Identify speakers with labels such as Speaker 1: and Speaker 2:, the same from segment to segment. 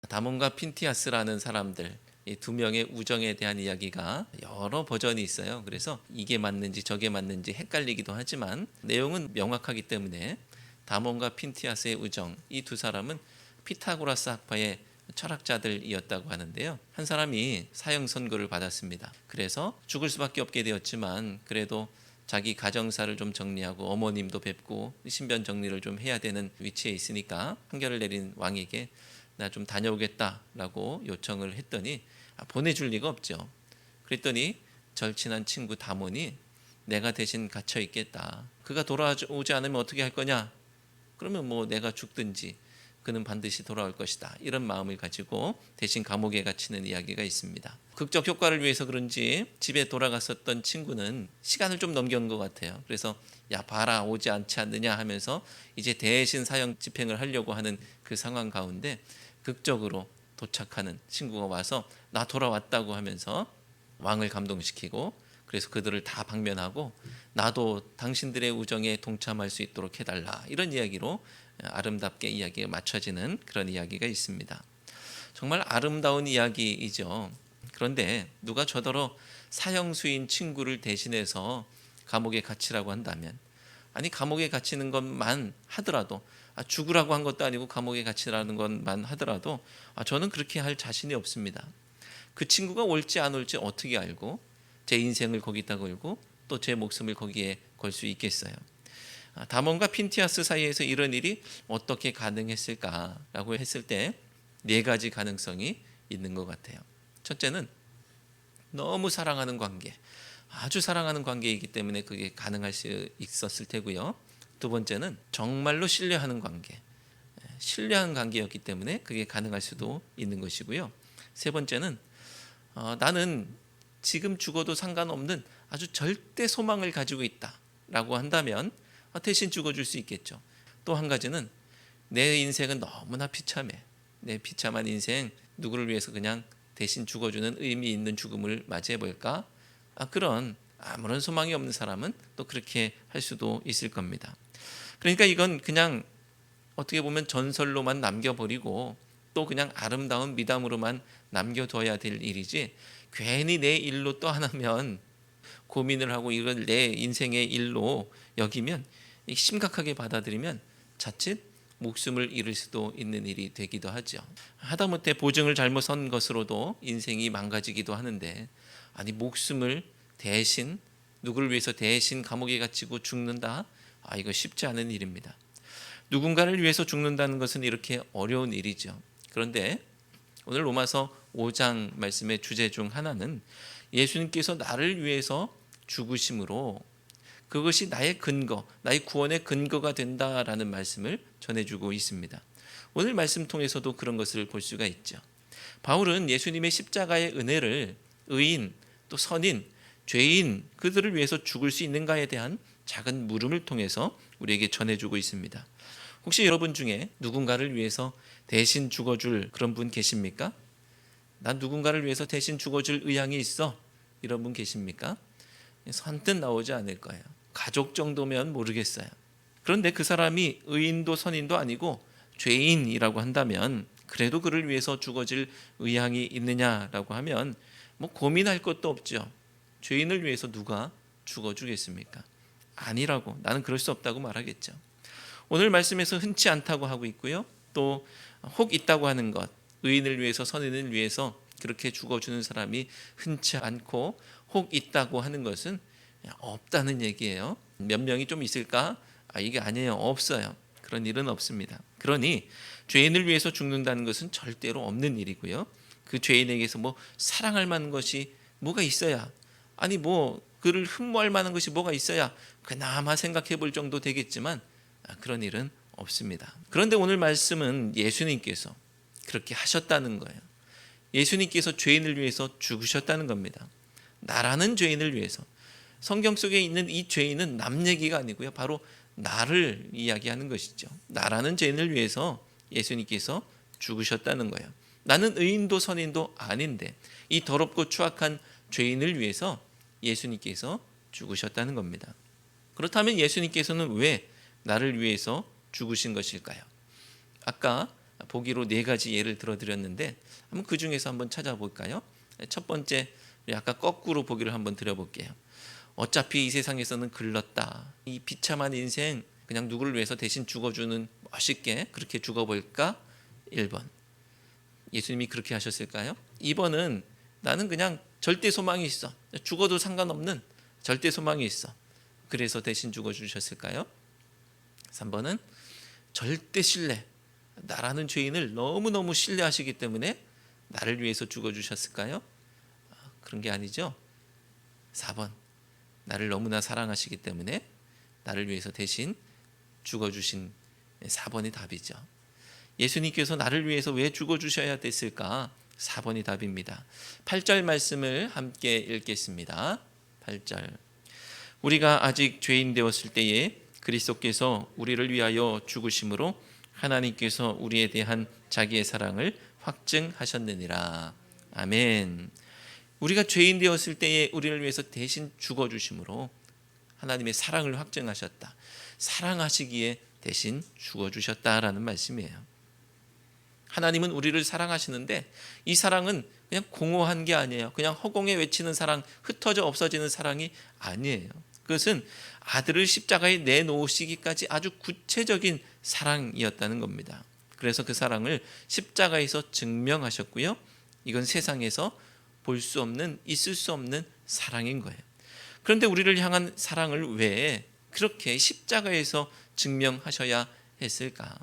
Speaker 1: 다몬과 핀티아스라는 사람들, 이 두 명의 우정에 대한 이야기가 여러 버전이 있어요. 그래서 이게 맞는지 저게 맞는지 헷갈리기도 하지만 내용은 명확하기 때문에 다몬과 핀티아스의 우정, 이 두 사람은 피타고라스 학파의 철학자들이었다고 하는데요. 한 사람이 사형 선고를 받았습니다. 그래서 죽을 수밖에 없게 되었지만 그래도 자기 가정사를 좀 정리하고 어머님도 뵙고 신변 정리를 좀 해야 되는 위치에 있으니까 판결을 내린 왕에게 나 좀 다녀오겠다라고 요청을 했더니 보내줄 리가 없죠. 그랬더니 절친한 친구 다몬이 내가 대신 갇혀 있겠다. 그가 돌아오지 않으면 어떻게 할 거냐? 그러면 뭐 내가 죽든지 그는 반드시 돌아올 것이다. 이런 마음을 가지고 대신 감옥에 갇히는 이야기가 있습니다. 극적 효과를 위해서 그런지 집에 돌아갔었던 친구는 시간을 좀 넘긴 것 같아요. 그래서 야 봐라 오지 않지 않느냐 하면서 이제 대신 사형 집행을 하려고 하는 그 상황 가운데 극적으로 도착하는 친구가 와서 나 돌아왔다고 하면서 왕을 감동시키고 그래서 그들을 다 방면하고 나도 당신들의 우정에 동참할 수 있도록 해달라, 이런 이야기로 아름답게 이야기가 맞춰지는 그런 이야기가 있습니다. 정말 아름다운 이야기이죠. 그런데 누가 저더러 사형수인 친구를 대신해서 감옥에 갇히라고 한다면, 아니 감옥에 갇히는 것만 하더라도 죽으라고 한 것도 아니고 감옥에 갇히라는 것만 하더라도 저는 그렇게 할 자신이 없습니다. 그 친구가 올지 안 올지 어떻게 알고 제 인생을 거기다 걸고 또 제 목숨을 거기에 걸 수 있겠어요. 다몬과 핀티아스 사이에서 이런 일이 어떻게 가능했을까라고 했을 때 네 가지 가능성이 있는 것 같아요. 첫째는 너무 사랑하는 관계, 아주 사랑하는 관계이기 때문에 그게 가능할 수 있었을 테고요. 두 번째는 정말로 신뢰하는 관계, 신뢰하는 관계였기 때문에 그게 가능할 수도 있는 것이고요. 세 번째는 나는 지금 죽어도 상관없는 아주 절대 소망을 가지고 있다라고 한다면 대신 죽어줄 수 있겠죠. 또 한 가지는 내 인생은 너무나 비참해, 내 비참한 인생 누구를 위해서 그냥 대신 죽어주는 의미 있는 죽음을 맞이해볼까? 그런 아무런 소망이 없는 사람은 또 그렇게 할 수도 있을 겁니다. 그러니까 이건 그냥 어떻게 보면 전설로만 남겨버리고 또 그냥 아름다운 미담으로만 남겨둬야 될 일이지, 괜히 내 일로 또 하나면 고민을 하고 이걸 내 인생의 일로 여기면 심각하게 받아들이면 자칫 목숨을 잃을 수도 있는 일이 되기도 하죠. 하다못해 보증을 잘못 선 것으로도 인생이 망가지기도 하는데, 아니 목숨을 대신 누구를 위해서 대신 감옥에 갇히고 죽는다? 이거 쉽지 않은 일입니다. 누군가를 위해서 죽는다는 것은 이렇게 어려운 일이죠. 그런데 오늘 로마서 5장 말씀의 주제 중 하나는 예수님께서 나를 위해서 죽으심으로 그것이 나의 근거, 나의 구원의 근거가 된다라는 말씀을 전해주고 있습니다. 오늘 말씀 통해서도 그런 것을 볼 수가 있죠. 바울은 예수님의 십자가의 은혜를 의인, 또 선인, 죄인, 그들을 위해서 죽을 수 있는가에 대한 작은 물음을 통해서 우리에게 전해주고 있습니다. 혹시 여러분 중에 누군가를 위해서 대신 죽어줄 그런 분 계십니까? 난 누군가를 위해서 대신 죽어줄 의향이 있어, 이런 분 계십니까? 선뜻 나오지 않을 거예요. 가족 정도면 모르겠어요. 그런데 그 사람이 의인도 선인도 아니고 죄인이라고 한다면, 그래도 그를 위해서 죽어질 의향이 있느냐라고 하면 뭐 고민할 것도 없죠. 죄인을 위해서 누가 죽어주겠습니까? 아니라고, 나는 그럴 수 없다고 말하겠죠. 오늘 말씀에서 흔치 않다고 하고 있고요. 또 혹 있다고 하는 것, 의인을 위해서 선인을 위해서 그렇게 죽어주는 사람이 흔치 않고 혹 있다고 하는 것은 없다는 얘기예요. 몇 명이 좀 있을까? 이게 아니에요. 없어요. 그런 일은 없습니다. 그러니 죄인을 위해서 죽는다는 것은 절대로 없는 일이고요. 그 죄인에게서 뭐 사랑할 만한 것이 뭐가 있어야, 아니 뭐 그를 흠모할 만한 것이 뭐가 있어야 그나마 생각해 볼 정도 되겠지만 그런 일은 없습니다. 그런데 오늘 말씀은 예수님께서 그렇게 하셨다는 거예요. 예수님께서 죄인을 위해서 죽으셨다는 겁니다. 나라는 죄인을 위해서. 성경 속에 있는 이 죄인은 남 얘기가 아니고요, 바로 나를 이야기하는 것이죠. 나라는 죄인을 위해서 예수님께서 죽으셨다는 거예요. 나는 의인도 선인도 아닌데 이 더럽고 추악한 죄인을 위해서 예수님께서 죽으셨다는 겁니다. 그렇다면 예수님께서는 왜 나를 위해서 죽으신 것일까요? 아까 보기로 4가지 예를 들어드렸는데 한번 그 중에서 한번 찾아볼까요? 첫 번째, 아까 거꾸로 보기를 한번 드려볼게요. 어차피 이 세상에서는 글렀다. 이 비참한 인생 그냥 누구를 위해서 대신 죽어주는, 멋있게 그렇게 죽어볼까? 1번. 예수님이 그렇게 하셨을까요? 2번은 나는 그냥 절대 소망이 있어. 죽어도 상관없는 절대 소망이 있어. 그래서 대신 죽어주셨을까요? 3번은 절대 신뢰. 나라는 죄인을 너무너무 신뢰하시기 때문에 나를 위해서 죽어주셨을까요? 그런 게 아니죠. 4번. 나를 너무나 사랑하시기 때문에 나를 위해서 대신 죽어주신 4번이 답이죠. 예수님께서 나를 위해서 왜 죽어주셔야 됐을까? 4번이 답입니다. 8절 말씀을 함께 읽겠습니다. 8절. 우리가 아직 죄인 되었을 때에 그리스도께서 우리를 위하여 죽으심으로 하나님께서 우리에 대한 자기의 사랑을 확증하셨느니라. 아멘. 우리가 죄인 되었을 때에 우리를 위해서 대신 죽어주심으로 하나님의 사랑을 확증하셨다. 사랑하시기에 대신 죽어주셨다라는 말씀이에요. 하나님은 우리를 사랑하시는데 이 사랑은 그냥 공허한 게 아니에요. 그냥 허공에 외치는 사랑, 흩어져 없어지는 사랑이 아니에요. 그것은 아들을 십자가에 내놓으시기까지 아주 구체적인 사랑이었다는 겁니다. 그래서 그 사랑을 십자가에서 증명하셨고요. 이건 세상에서 볼 수 없는, 있을 수 없는 사랑인 거예요. 그런데 우리를 향한 사랑을 왜 그렇게 십자가에서 증명하셔야 했을까?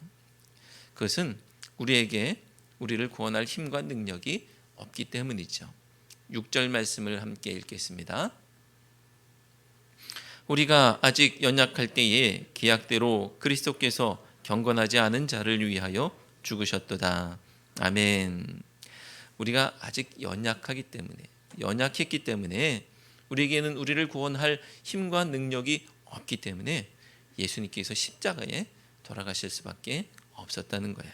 Speaker 1: 그것은 우리에게 우리를 구원할 힘과 능력이 없기 때문이죠. 6절 말씀을 함께 읽겠습니다. 우리가 아직 연약할 때에 기약대로 그리스도께서 경건하지 않은 자를 위하여 죽으셨도다. 아멘. 우리가 아직 연약했기 때문에 우리에게는 우리를 구원할 힘과 능력이 없기 때문에 예수님께서 십자가에 돌아가실 수밖에 없었다는 거예요.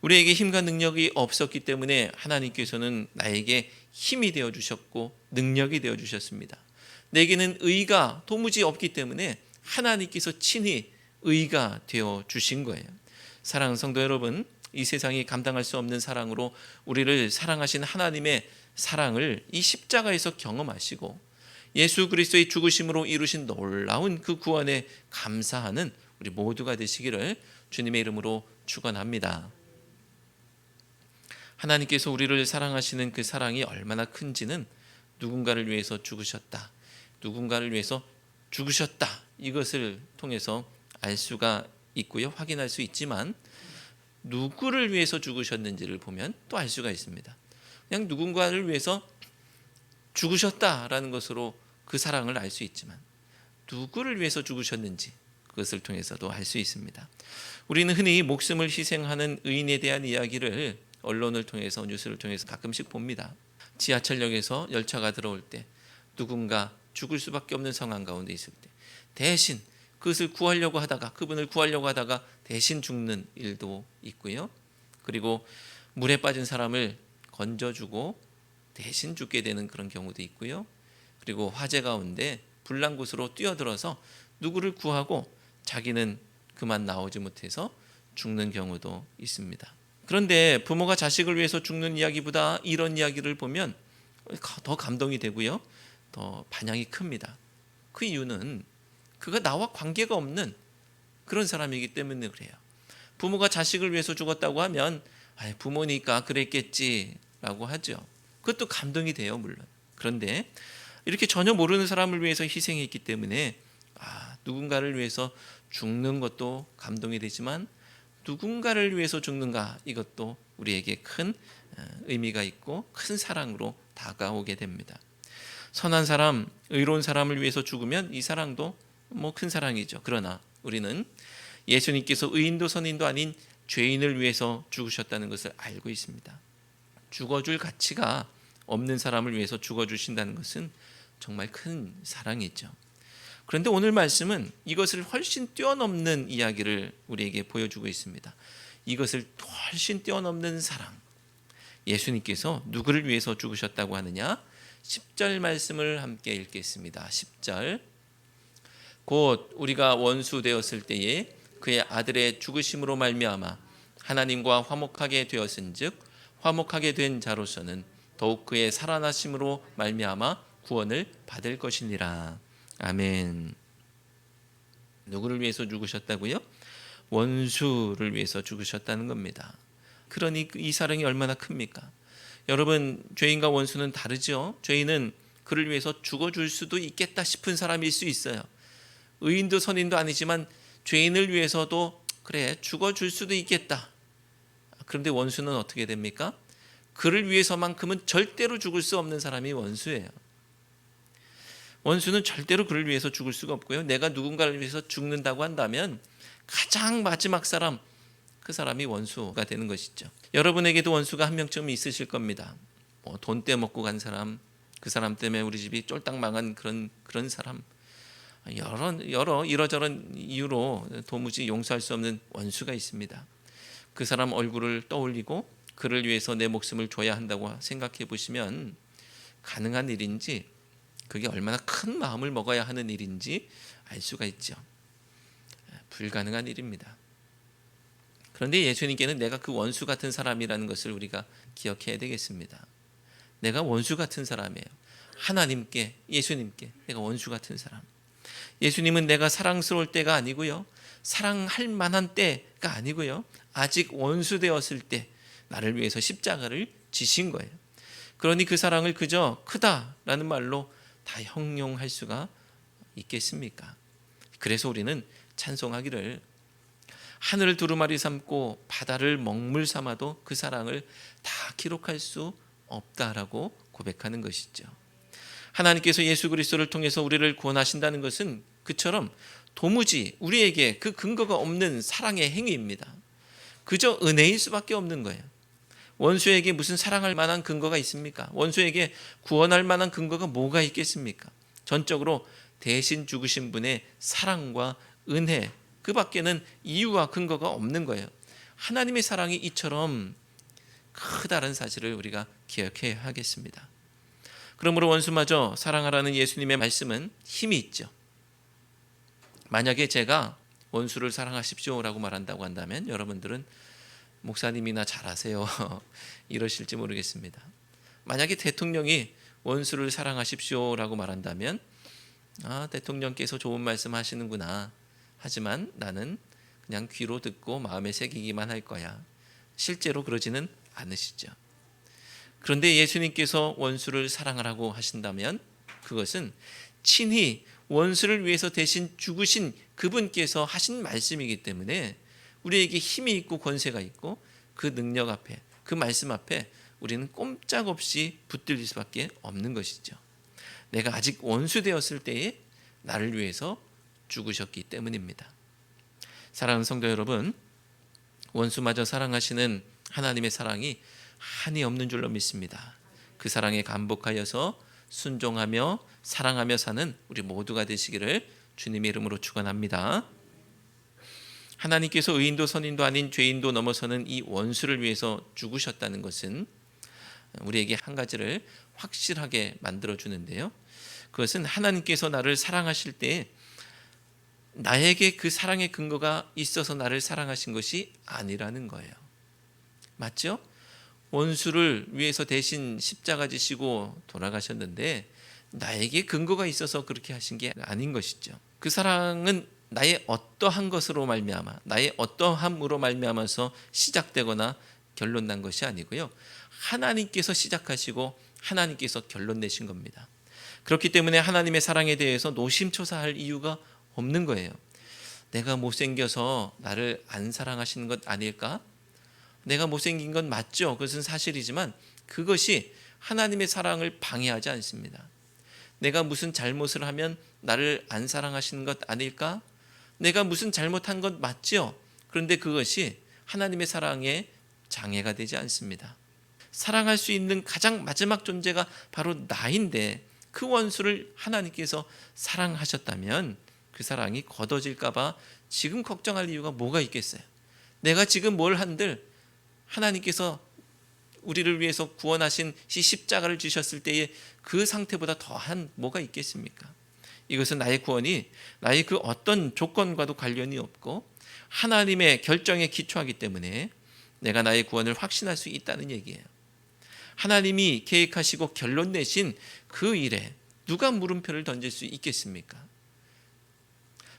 Speaker 1: 우리에게 힘과 능력이 없었기 때문에 하나님께서는 나에게 힘이 되어 주셨고 능력이 되어 주셨습니다. 내게는 의가 도무지 없기 때문에 하나님께서 친히 의가 되어 주신 거예요. 사랑하는 성도 여러분, 이 세상이 감당할 수 없는 사랑으로 우리를 사랑하신 하나님의 사랑을 이 십자가에서 경험하시고 예수 그리스도의 죽으심으로 이루신 놀라운 그 구원에 감사하는 우리 모두가 되시기를 주님의 이름으로 축원합니다. 하나님께서 우리를 사랑하시는 그 사랑이 얼마나 큰지는 누군가를 위해서 죽으셨다, 누군가를 위해서 죽으셨다, 이것을 통해서 알 수가 있고요, 확인할 수 있지만 누구를 위해서 죽으셨는지를 보면 또 알 수가 있습니다. 그냥 누군가를 위해서 죽으셨다라는 것으로 그 사랑을 알 수 있지만 누구를 위해서 죽으셨는지 그것을 통해서도 알 수 있습니다. 우리는 흔히 목숨을 희생하는 의인에 대한 이야기를 언론을 통해서, 뉴스를 통해서 가끔씩 봅니다. 지하철역에서 열차가 들어올 때 누군가 죽을 수밖에 없는 상황 가운데 있을 때 대신 그것을 구하려고 하다가, 그분을 구하려고 하다가 대신 죽는 일도 있고요. 그리고 물에 빠진 사람을 건져주고 대신 죽게 되는 그런 경우도 있고요. 그리고 화재 가운데 불난 곳으로 뛰어들어서 누구를 구하고 자기는 그만 나오지 못해서 죽는 경우도 있습니다. 그런데 부모가 자식을 위해서 죽는 이야기보다 이런 이야기를 보면 더 감동이 되고요, 더 반향이 큽니다. 그 이유는 그가 나와 관계가 없는 그런 사람이기 때문에 그래요. 부모가 자식을 위해서 죽었다고 하면 부모니까 그랬겠지라고 하죠. 그것도 감동이 돼요, 물론. 그런데 이렇게 전혀 모르는 사람을 위해서 희생했기 때문에 누군가를 위해서 죽는 것도 감동이 되지만 누군가를 위해서 죽는가, 이것도 우리에게 큰 의미가 있고 큰 사랑으로 다가오게 됩니다. 선한 사람, 의로운 사람을 위해서 죽으면 이 사랑도 큰 사랑이죠. 그러나 우리는 예수님께서 의인도 선인도 아닌 죄인을 위해서 죽으셨다는 것을 알고 있습니다. 죽어줄 가치가 없는 사람을 위해서 죽어주신다는 것은 정말 큰 사랑이죠. 그런데 오늘 말씀은 이것을 훨씬 뛰어넘는 이야기를 우리에게 보여주고 있습니다. 이것을 훨씬 뛰어넘는 사랑. 예수님께서 누구를 위해서 죽으셨다고 하느냐? 10절 말씀을 함께 읽겠습니다. 10절. 곧 우리가 원수 되었을 때에 그의 아들의 죽으심으로 말미암아 하나님과 화목하게 되었은즉 화목하게 된 자로서는 더욱 그의 살아나심으로 말미암아 구원을 받을 것이니라. 아멘. 누구를 위해서 죽으셨다고요? 원수를 위해서 죽으셨다는 겁니다. 그러니 이 사랑이 얼마나 큽니까? 여러분, 죄인과 원수는 다르죠. 죄인은 그를 위해서 죽어줄 수도 있겠다 싶은 사람일 수 있어요. 의인도 선인도 아니지만 죄인을 위해서도 그래 죽어줄 수도 있겠다. 그런데 원수는 어떻게 됩니까? 그를 위해서만큼은 절대로 죽을 수 없는 사람이 원수예요. 원수는 절대로 그를 위해서 죽을 수가 없고요. 내가 누군가를 위해서 죽는다고 한다면 가장 마지막 사람, 그 사람이 원수가 되는 것이죠. 여러분에게도 원수가 한 명쯤 있으실 겁니다. 돈 떼먹고 간 사람, 그 사람 때문에 우리 집이 쫄딱 망한 그런 사람, 여러 이러저런 이유로 도무지 용서할 수 없는 원수가 있습니다. 그 사람 얼굴을 떠올리고 그를 위해서 내 목숨을 줘야 한다고 생각해 보시면 가능한 일인지, 그게 얼마나 큰 마음을 먹어야 하는 일인지 알 수가 있죠. 불가능한 일입니다. 그런데 예수님께는 내가 그 원수 같은 사람이라는 것을 우리가 기억해야 되겠습니다. 내가 원수 같은 사람이에요. 하나님께, 예수님께 내가 원수 같은 사람. 예수님은 내가 사랑스러울 때가 아니고요, 사랑할 만한 때가 아니고요, 아직 원수 되었을 때 나를 위해서 십자가를 지신 거예요. 그러니 그 사랑을 그저 크다라는 말로 다 형용할 수가 있겠습니까? 그래서 우리는 찬송하기를 하늘을 두루마리 삼고 바다를 먹물 삼아도 그 사랑을 다 기록할 수 없다라고 고백하는 것이죠. 하나님께서 예수 그리스도를 통해서 우리를 구원하신다는 것은 그처럼 도무지 우리에게 그 근거가 없는 사랑의 행위입니다. 그저 은혜일 수밖에 없는 거예요. 원수에게 무슨 사랑할 만한 근거가 있습니까? 원수에게 구원할 만한 근거가 뭐가 있겠습니까? 전적으로 대신 죽으신 분의 사랑과 은혜, 그 밖에는 이유와 근거가 없는 거예요. 하나님의 사랑이 이처럼 크다는 사실을 우리가 기억해야 하겠습니다. 그러므로 원수마저 사랑하라는 예수님의 말씀은 힘이 있죠. 만약에 제가 원수를 사랑하십시오라고 말한다고 한다면 여러분들은 목사님이나 잘하세요 이러실지 모르겠습니다. 만약에 대통령이 원수를 사랑하십시오라고 말한다면 대통령께서 좋은 말씀 하시는구나, 하지만 나는 그냥 귀로 듣고 마음에 새기기만 할 거야. 실제로 그러지는 않으시죠. 그런데 예수님께서 원수를 사랑하라고 하신다면 그것은 친히 원수를 위해서 대신 죽으신 그분께서 하신 말씀이기 때문에 우리에게 힘이 있고 권세가 있고, 그 능력 앞에, 그 말씀 앞에 우리는 꼼짝없이 붙들릴 수밖에 없는 것이죠. 내가 아직 원수 되었을 때에 나를 위해서 죽으셨기 때문입니다. 사랑하는 성도 여러분, 원수마저 사랑하시는 하나님의 사랑이 한이 없는 줄로 믿습니다. 그 사랑에 감복하여서 순종하며 사랑하며 사는 우리 모두가 되시기를 주님의 이름으로 축원합니다. 하나님께서 의인도 선인도 아닌 죄인도 넘어서는 이 원수를 위해서 죽으셨다는 것은 우리에게 한 가지를 확실하게 만들어 주는데요, 그것은 하나님께서 나를 사랑하실 때 나에게 그 사랑의 근거가 있어서 나를 사랑하신 것이 아니라는 거예요. 맞죠? 원수를 위해서 대신 십자가 지시고 돌아가셨는데 나에게 근거가 있어서 그렇게 하신 게 아닌 것이죠. 그 사랑은 나의 어떠한 것으로 말미암아, 나의 어떠함으로 말미암아서 시작되거나 결론 난 것이 아니고요, 하나님께서 시작하시고 하나님께서 결론 내신 겁니다. 그렇기 때문에 하나님의 사랑에 대해서 노심초사할 이유가 없는 거예요. 내가 못생겨서 나를 안 사랑하시는 것 아닐까? 내가 못생긴 건 맞죠. 그것은 사실이지만 그것이 하나님의 사랑을 방해하지 않습니다. 내가 무슨 잘못을 하면 나를 안 사랑하시는 것 아닐까? 내가 무슨 잘못한 것 맞죠. 그런데 그것이 하나님의 사랑에 장애가 되지 않습니다. 사랑할 수 있는 가장 마지막 존재가 바로 나인데 그 원수를 하나님께서 사랑하셨다면 그 사랑이 걷어질까 봐 지금 걱정할 이유가 뭐가 있겠어요? 내가 지금 뭘 한들 하나님께서 우리를 위해서 구원하신 십자가를 지셨을 때에 그 상태보다 더한 뭐가 있겠습니까? 이것은 나의 구원이 나의 그 어떤 조건과도 관련이 없고 하나님의 결정에 기초하기 때문에 내가 나의 구원을 확신할 수 있다는 얘기예요. 하나님이 계획하시고 결론 내신 그 일에 누가 물음표를 던질 수 있겠습니까?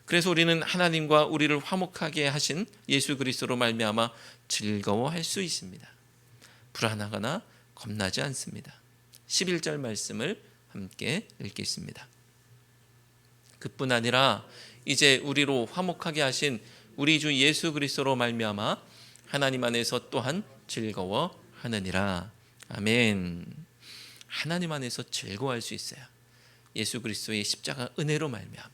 Speaker 1: 그래서 우리는 하나님과 우리를 화목하게 하신 예수 그리스도로 말미암아 즐거워할 수 있습니다. 불안하거나 겁나지 않습니다. 11절 말씀을 함께 읽겠습니다. 그뿐 아니라 이제 우리로 화목하게 하신 우리 주 예수 그리스도로 말미암아 하나님 안에서 또한 즐거워하느니라. 아멘. 하나님 안에서 즐거워할 수 있어요. 예수 그리스도의 십자가 은혜로 말미암아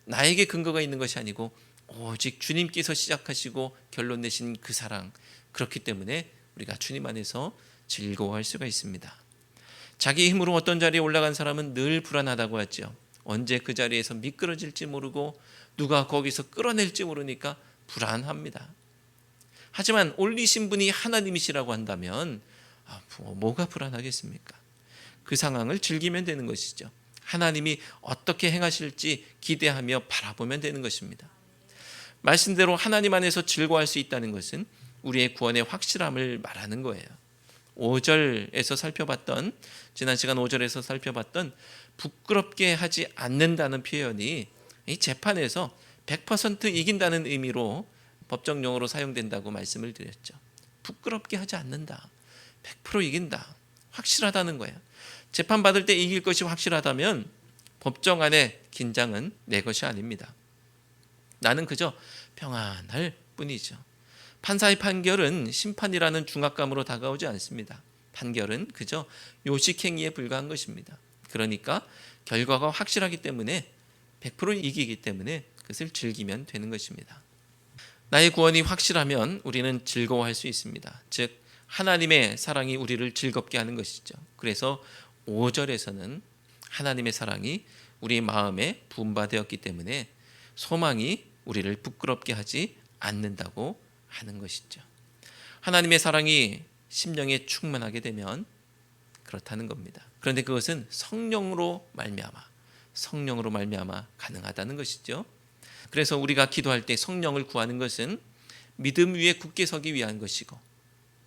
Speaker 1: 나에게 근거가 있는 것이 아니고 오직 주님께서 시작하시고 결론 내신 그 사랑, 그렇기 때문에 우리가 주님 안에서 즐거워할 수가 있습니다. 자기 힘으로 어떤 자리에 올라간 사람은 늘 불안하다고 하죠. 언제 그 자리에서 미끄러질지 모르고 누가 거기서 끌어낼지 모르니까 불안합니다. 하지만 올리신 분이 하나님이시라고 한다면 뭐가 불안하겠습니까? 그 상황을 즐기면 되는 것이죠. 하나님이 어떻게 행하실지 기대하며 바라보면 되는 것입니다. 말씀대로 하나님 안에서 즐거워할 수 있다는 것은 우리의 구원의 확실함을 말하는 거예요. 5절에서 살펴봤던, 지난 시간 5절에서 살펴봤던 부끄럽게 하지 않는다는 표현이 이 재판에서 100% 이긴다는 의미로 법정 용어로 사용된다고 말씀을 드렸죠. 부끄럽게 하지 않는다, 100% 이긴다, 확실하다는 거예요. 재판받을 때 이길 것이 확실하다면 법정 안의 긴장은 내 것이 아닙니다. 나는 그저 평안할 뿐이죠. 판사의 판결은 심판이라는 중압감으로 다가오지 않습니다. 판결은 그저 요식행위에 불과한 것입니다. 그러니까 결과가 확실하기 때문에 100% 이기기 때문에 그것을 즐기면 되는 것입니다. 나의 구원이 확실하면 우리는 즐거워할 수 있습니다. 즉 하나님의 사랑이 우리를 즐겁게 하는 것이죠. 그래서 5절에서는 하나님의 사랑이 우리 마음에 분바되었기 때문에 소망이 우리를 부끄럽게 하지 않는다고 하는 것이죠. 하나님의 사랑이 심령에 충만하게 되면 그렇다는 겁니다. 그런데 그것은 성령으로 말미암아 가능하다는 것이죠. 그래서 우리가 기도할 때 성령을 구하는 것은 믿음 위에 굳게 서기 위한 것이고,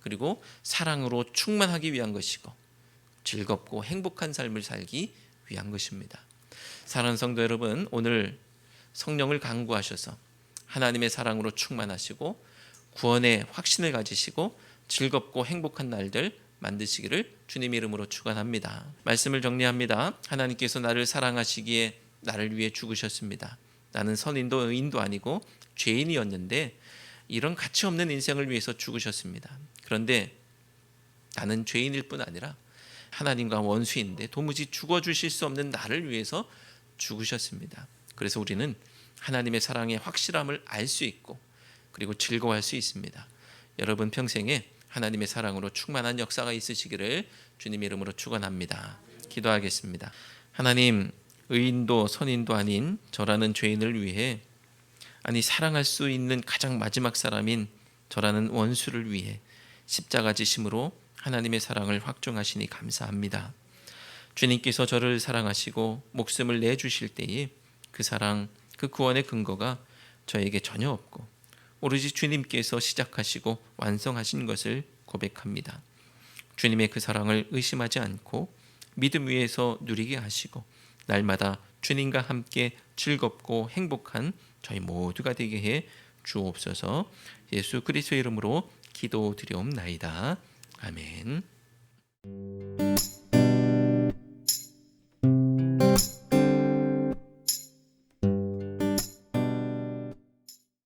Speaker 1: 그리고 사랑으로 충만하기 위한 것이고, 즐겁고 행복한 삶을 살기 위한 것입니다. 사랑하는 성도 여러분, 오늘 성령을 간구하셔서 하나님의 사랑으로 충만하시고 구원의 확신을 가지시고 즐겁고 행복한 날들 만드시기를 주님 이름으로 축원합니다. 말씀을 정리합니다. 하나님께서 나를 사랑하시기에 나를 위해 죽으셨습니다. 나는 선인도 의인도 아니고 죄인이었는데 이런 가치 없는 인생을 위해서 죽으셨습니다. 그런데 나는 죄인일 뿐 아니라 하나님과 원수인데 도무지 죽어주실 수 없는 나를 위해서 죽으셨습니다. 그래서 우리는 하나님의 사랑의 확실함을 알 수 있고 그리고 즐거워할 수 있습니다. 여러분 평생에 하나님의 사랑으로 충만한 역사가 있으시기를 주님 이름으로 축원합니다. 기도하겠습니다. 하나님, 의인도 선인도 아닌 저라는 죄인을 위해, 아니 사랑할 수 있는 가장 마지막 사람인 저라는 원수를 위해 십자가 지심으로 하나님의 사랑을 확증하시니 감사합니다. 주님께서 저를 사랑하시고 목숨을 내주실 때에 그 사랑, 그 구원의 근거가 저에게 전혀 없고 오로지 주님께서 시작하시고 완성하신 것을 고백합니다. 주님의 그 사랑을 의심하지 않고 믿음 위에서 누리게 하시고 날마다 주님과 함께 즐겁고 행복한 저희 모두가 되게 해 주옵소서. 예수 그리스도의 이름으로 기도드리옵나이다. 아멘.